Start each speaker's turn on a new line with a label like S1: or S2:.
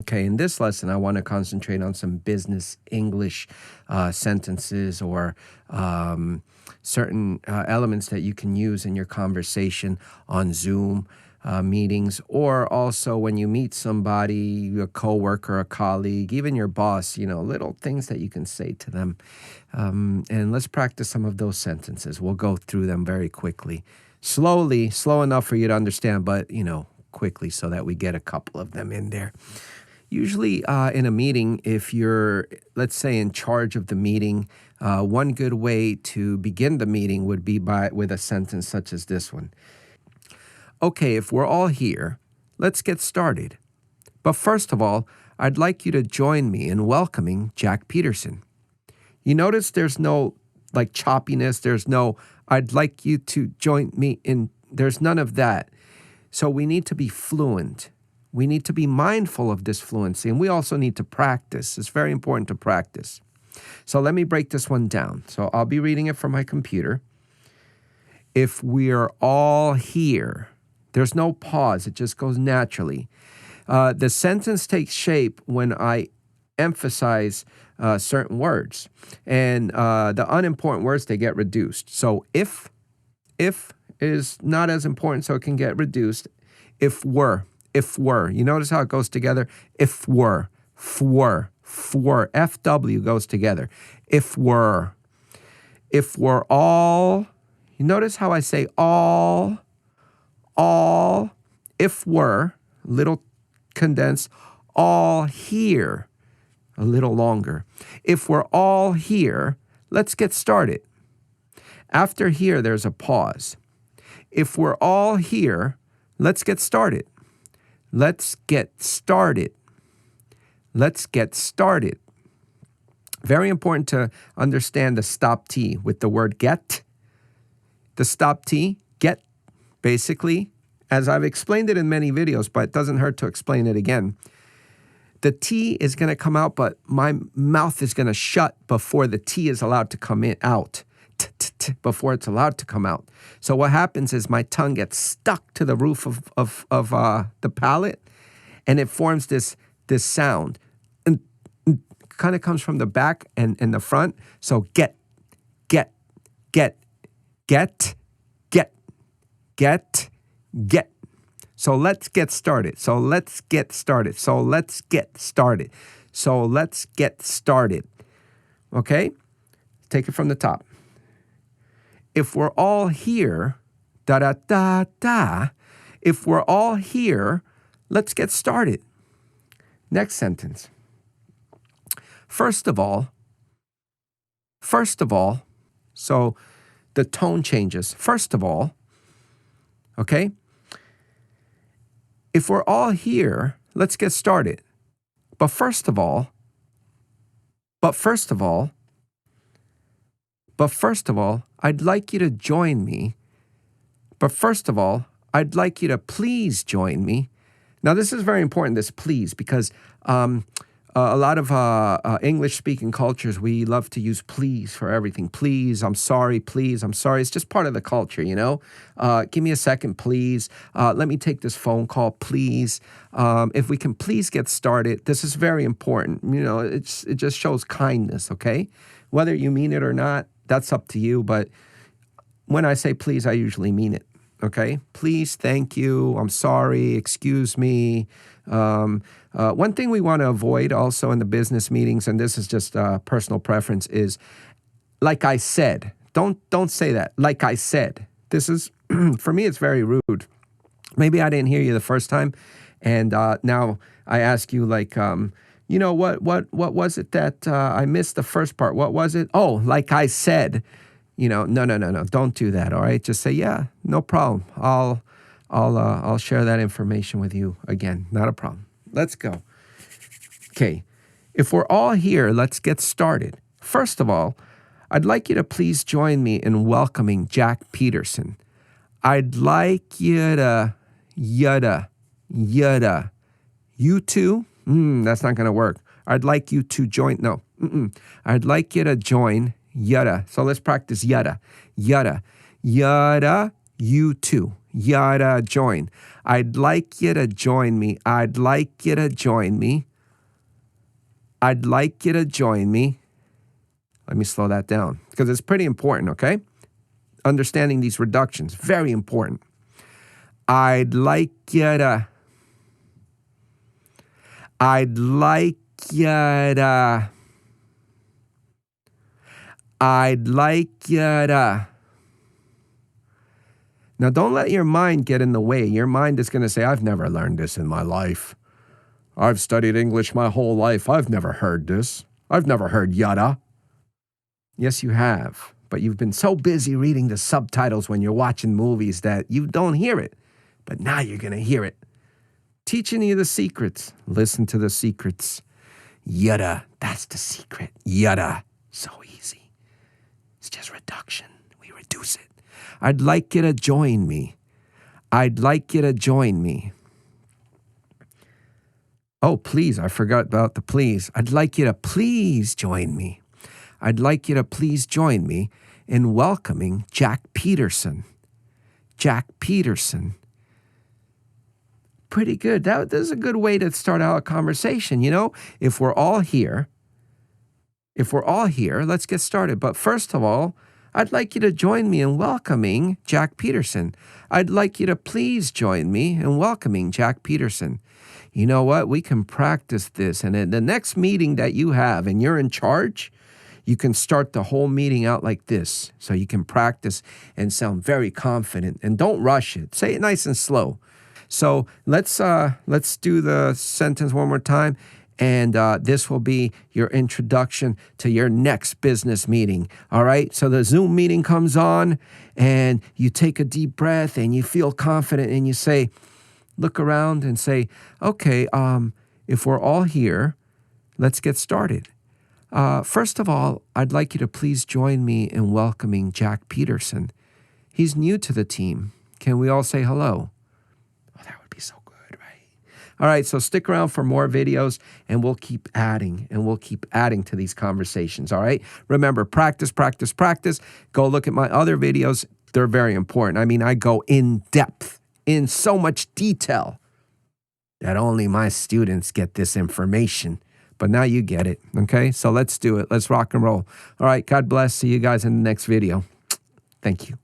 S1: Okay, in this lesson, I want to concentrate on some business English sentences or certain elements that you can use in your conversation on Zoom meetings, or also when you meet somebody, a coworker, a colleague, even your boss, little things that you can say to them. And let's practice some of those sentences. We'll go through them very quickly. Slowly, slow enough for you to understand, but, quickly so that we get a couple of them in there. Usually in a meeting, if you're, let's say, in charge of the meeting, one good way to begin the meeting would be with a sentence such as this one. Okay, if we're all here, let's get started. But first of all, I'd like you to join me in welcoming Jack Peterson. You notice there's no choppiness. There's no, I'd like you to join me in, there's none of that. So we need to be fluent. We need to be mindful of this fluency, and we also need to practice. It's very important to practice. So let me break this one down. So I'll be reading it from my computer. If we're all here, there's no pause. It just goes naturally. The sentence takes shape when I emphasize certain words, and the unimportant words, they get reduced. So if is not as important, so it can get reduced. If were. You notice how it goes together? If were, for, FW goes together. If we're all, you notice how I say all, if we're, little condensed, all here, a little longer. If we're all here, let's get started. After here, there's a pause. If we're all here, let's get started. Let's get started. Let's get started. Very important to understand the stop T with the word get. The stop T, get, basically, as I've explained it in many videos, but it doesn't hurt to explain it again. The T is going to come out, but my mouth is going to shut before the T is allowed to come out. Before it's allowed to come out. So what happens is my tongue gets stuck to the roof of the palate, and it forms this sound. And kind of comes from the back and the front. So get. So let's get started. Okay? Take it from the top. If we're all here, if we're all here, let's get started. Next sentence. First of all, so the tone changes. First of all, okay? If we're all here, let's get started. But first of all, I'd like you to join me. But first of all, I'd like you to please join me. Now, this is very important, this please, because a lot of English-speaking cultures, we love to use please for everything. Please, I'm sorry, please, I'm sorry. It's just part of the culture, Give me a second, please. Let me take this phone call, please. If we can please get started, this is very important. It just shows kindness, okay? Whether you mean it or not, that's up to you, but when I say please, I usually mean it, okay? Please, thank you, I'm sorry, excuse me. One thing we want to avoid also in the business meetings, and this is just personal preference, is like I said. Don't say that, like I said. This is, for me, it's very rude. Maybe I didn't hear you the first time, and now I ask you what was it that I missed the first part? What was it? Oh, like I said, no, don't do that. All right. Just say, yeah, no problem. I'll share that information with you again. Not a problem. Let's go. Okay. If we're all here, let's get started. First of all, I'd like you to please join me in welcoming Jack Peterson. I'd like you to, you too? That's not going to work. I'd like you to join. No. I'd like you to join. Yada. So let's practice yada. Yada. Yada. You too. Yada. Join. I'd like you to join me. I'd like you to join me. I'd like you to join me. Let me slow that down because it's pretty important, okay? Understanding these reductions, very important. I'd like you to. I'd like you to. I'd like you to. Now, don't let your mind get in the way. Your mind is going to say, I've never learned this in my life. I've studied English my whole life. I've never heard this. I've never heard yada. Yes, you have. But you've been so busy reading the subtitles when you're watching movies that you don't hear it. But now you're going to hear it. Teaching you the secrets. Listen to the secrets. Yada. That's the secret. Yada. So easy. It's just reduction. We reduce it. I'd like you to join me. I'd like you to join me. Oh, please. I forgot about the please. I'd like you to please join me. I'd like you to please join me in welcoming Jack Peterson. Jack Peterson. Pretty good. That is a good way to start out a conversation. You know, if we're all here, let's get started. But first of all, I'd like you to join me in welcoming Jack Peterson. I'd like you to please join me in welcoming Jack Peterson. You know what? We can practice this. And at the next meeting that you have and you're in charge, you can start the whole meeting out like this. So you can practice and sound very confident. And don't rush it. Say it nice and slow. So let's do the sentence one more time. And this will be your introduction to your next business meeting. All right. So the Zoom meeting comes on and you take a deep breath and you feel confident and you say, look around and say, okay, if we're all here, let's get started. First of all, I'd like you to please join me in welcoming Jack Peterson. He's new to the team. Can we all say hello? Oh, that would be so good, right? All right, so stick around for more videos, and we'll keep adding to these conversations, all right? Remember, practice, practice, practice. Go look at my other videos. They're very important. I mean, I go in depth, in so much detail that only my students get this information. But now you get it, okay? So let's do it. Let's rock and roll. All right, God bless. See you guys in the next video. Thank you.